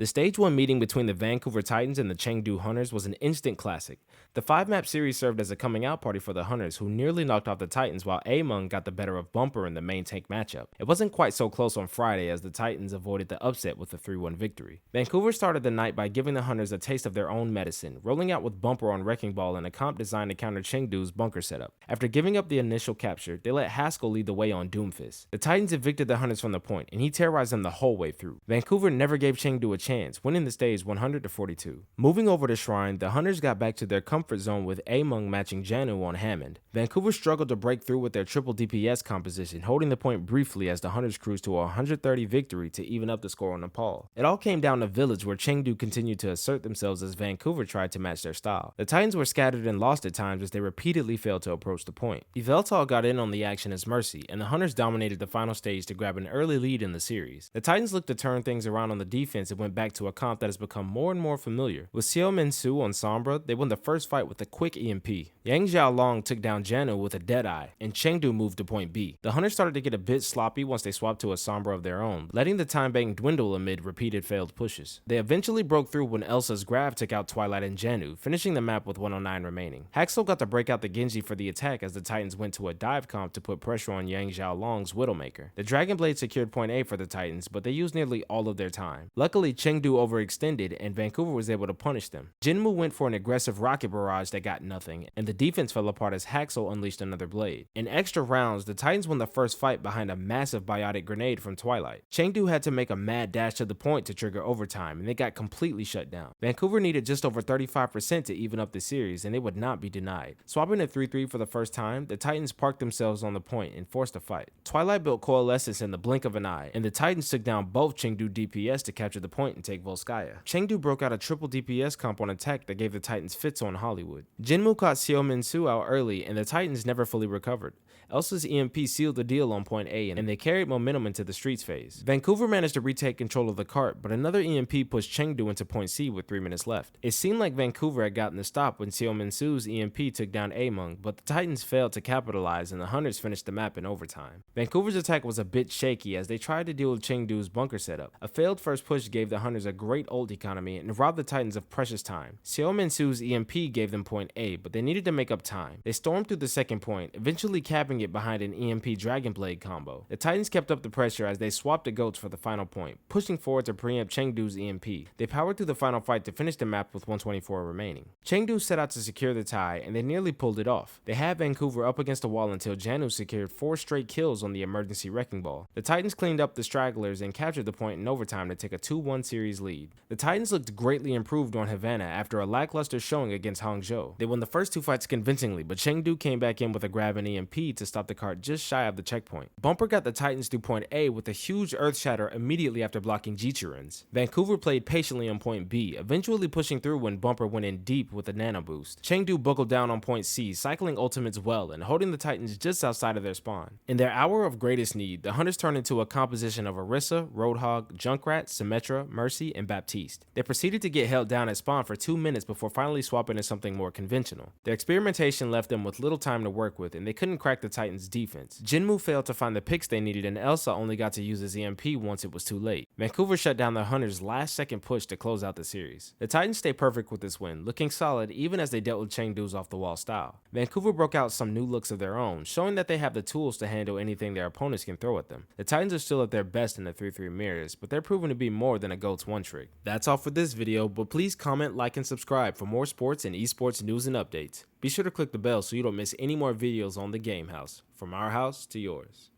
The Stage 1 meeting between the Vancouver Titans and the Chengdu Hunters was an instant classic. The 5-map series served as a coming out party for the Hunters, who nearly knocked off the Titans while Among got the better of Bumper in the main tank matchup. It wasn't quite so close on Friday as the Titans avoided the upset with a 3-1 victory. Vancouver started the night by giving the Hunters a taste of their own medicine, rolling out with Bumper on Wrecking Ball in a comp designed to counter Chengdu's bunker setup. After giving up the initial capture, they let Haskell lead the way on Doomfist. The Titans evicted the Hunters from the point, and he terrorized them the whole way through. Vancouver never gave Chengdu a chance, winning the stage 100-42. Moving over to Shrine, the Hunters got back to their comfort zone with Among matching Janu on Hammond. Vancouver struggled to break through with their triple DPS composition, holding the point briefly as the Hunters cruised to a 130 victory to even up the score on Nepal. It all came down to Village, where Chengdu continued to assert themselves as Vancouver tried to match their style. The Titans were scattered and lost at times as they repeatedly failed to approach the point. Yveltal got in on the action as Mercy, and the Hunters dominated the final stage to grab an early lead in the series. The Titans looked to turn things around on the defense and went back to a comp that has become more and more familiar. With Xiao Min-su on Sombra, they won the first fight with a quick EMP. Yang Xiaolong took down Janu with a Deadeye, and Chengdu moved to point B. The Hunters started to get a bit sloppy once they swapped to a Sombra of their own, letting the time bank dwindle amid repeated failed pushes. They eventually broke through when Elsa's Grav took out Twilight and Janu, finishing the map with 109 remaining. Haxel got to break out the Genji for the attack as the Titans went to a dive comp to put pressure on Yang Xiaolong's Widowmaker. The Dragon Blade secured point A for the Titans, but they used nearly all of their time. Luckily, Chengdu overextended, and Vancouver was able to punish them. Jinmu went for an aggressive rocket barrage that got nothing, and the defense fell apart as Haxel unleashed another blade. In extra rounds, the Titans won the first fight behind a massive biotic grenade from Twilight. Chengdu had to make a mad dash to the point to trigger overtime, and they got completely shut down. Vancouver needed just over 35% to even up the series, and they would not be denied. Swapping to 3-3 for the first time, the Titans parked themselves on the point and forced a fight. Twilight built Coalescence in the blink of an eye, and the Titans took down both Chengdu DPS to capture the point and take Volskaya. Chengdu broke out a triple DPS comp on attack that gave the Titans fits on Hollywood. Jinmu caught Xiao Min-su out early, and the Titans never fully recovered. Elsa's EMP sealed the deal on point A, and they carried momentum into the streets phase. Vancouver managed to retake control of the cart, but another EMP pushed Chengdu into point C with 3 minutes left. It seemed like Vancouver had gotten the stop when Xiao Min-su's EMP took down Among, but the Titans failed to capitalize, and the Hunters finished the map in overtime. Vancouver's attack was a bit shaky as they tried to deal with Chengdu's bunker setup. A failed first push gave the Hunters a great ult economy and robbed the Titans of precious time. Xiao Min-su's EMP gave them point A, but they needed to make up time. They stormed through the second point, eventually capping it behind an EMP Dragon Blade combo. The Titans kept up the pressure as they swapped the goats for the final point, pushing forward to preempt Chengdu's EMP. They powered through the final fight to finish the map with 124 remaining. Chengdu set out to secure the tie, and they nearly pulled it off. They had Vancouver up against the wall until Janu secured 4 straight kills on the emergency Wrecking Ball. The Titans cleaned up the stragglers and captured the point in overtime to take a 2-1 series lead. The Titans looked greatly improved on Havana after a lackluster showing against Hangzhou. They won the first 2 fights convincingly, but Chengdu came back in with a grab and EMP to stop the cart just shy of the checkpoint. Bumper got the Titans through point A with a huge earth shatter immediately after blocking Jichurins. Vancouver played patiently on point B, eventually pushing through when Bumper went in deep with a nano boost. Chengdu buckled down on point C, cycling ultimates well and holding the Titans just outside of their spawn. In their hour of greatest need, the Hunters turned into a composition of Orisa, Roadhog, Junkrat, Symmetra, Mercy, and Baptiste. They proceeded to get held down at spawn for 2 minutes before finally swapping to something more conventional. Their experimentation left them with little time to work with, and they couldn't crack the Titans' defense. Jinmu failed to find the picks they needed, and Elsa only got to use his EMP once it was too late. Vancouver shut down the Hunters' last-second push to close out the series. The Titans stayed perfect with this win, looking solid even as they dealt with Chengdu's off-the-wall style. Vancouver broke out some new looks of their own, showing that they have the tools to handle anything their opponents can throw at them. The Titans are still at their best in the 3-3 mirrors, but they're proven to be more than a GOAT's one trick. That's all for this video, but please comment, like, and subscribe for more sports and esports news and updates. Be sure to click the bell so you don't miss any more videos on the Game House. From our house to yours.